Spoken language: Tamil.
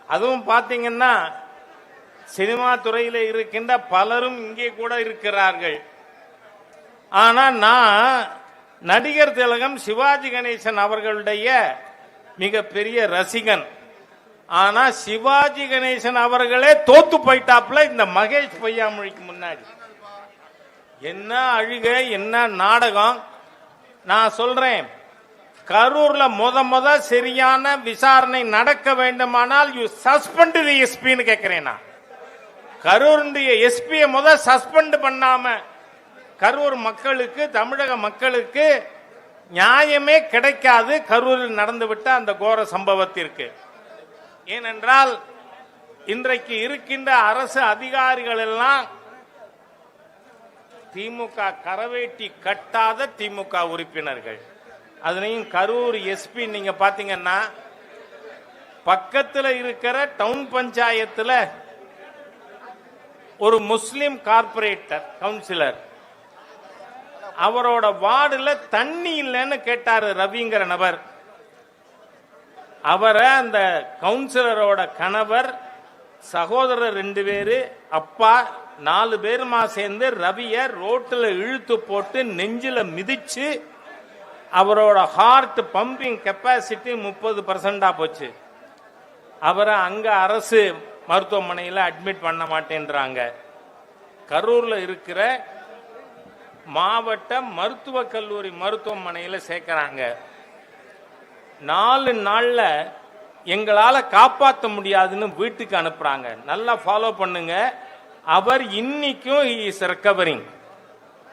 அதுவும் பாத்தீங்கன்னா சினிமா துறையில் இருக்கின்ற பலரும் இங்கே கூட இருக்கிறார்கள். ஆனா நான் நடிகர் திலகம் சிவாஜி கணேசன் அவர்களுடைய மிகப்பெரிய ரசிகன். ஆனா சிவாஜி கணேசன் அவர்களே தோத்து போயிட்டாப்ல இந்த மகேஷ் பொய்யாமொழிக்கு முன்னாடி. என்ன அழுகை, என்ன நாடகம். நான் சொல்றேன், கரூர்ல முத சரியான விசாரணை நடக்க வேண்டுமானால் யூ சஸ்பெண்ட் தி எஸ்பின்னு கேட்கிறேன். கரூருடைய எஸ்பியை சஸ்பெண்ட் பண்ணாம கரூர் மக்களுக்கு, தமிழக மக்களுக்கு நியாயமே கிடைக்காது கரூரில் நடந்துவிட்ட அந்த கோர சம்பவத்திற்கு. ஏனென்றால் இன்றைக்கு இருக்கின்ற அரசு அதிகாரிகள் எல்லாம் திமுக கரவேட்டி கட்டாத திமுக உறுப்பினர்கள். அதுலயும் கரூர் எஸ்பி நீங்க பாத்தீங்கன்னா பக்கத்தில் இருக்கிற டவுன் பஞ்சாயத்துல ஒரு முஸ்லிம் கார்பரேட்டர் கவுன்சிலர், அவரோட வார்டுல தண்ணி இல்லைன்னு கேட்டாரு ரவிங்கிற நபர். அவரை அந்த கவுன்சிலரோட கணவர், சகோதரர் 2 பேரு, அப்பா 4 பேருமா சேர்ந்து ரவிய ரோட்டில் இழுத்து போட்டு நெஞ்சில மிதிச்சு அவரோட ஹார்ட் பம்பிங் கெப்பாசிட்டி 30% போச்சு. அவரை அங்க அரசு மருத்துவமனையில் அட்மிட் பண்ண மாட்டேன்றாங்க. கரூர்ல இருக்கிற மாவட்ட மருத்துவக் கல்லூரி மருத்துவமனையில் சேர்க்கிறாங்க. 4 நாள்ல எங்களால காப்பாற்ற முடியாதுன்னு வீட்டுக்கு அனுப்புறாங்க. நல்லா ஃபாலோ பண்ணுங்க. அவர் இன்னைக்கும் இஸ் ரெக்கவரிங்.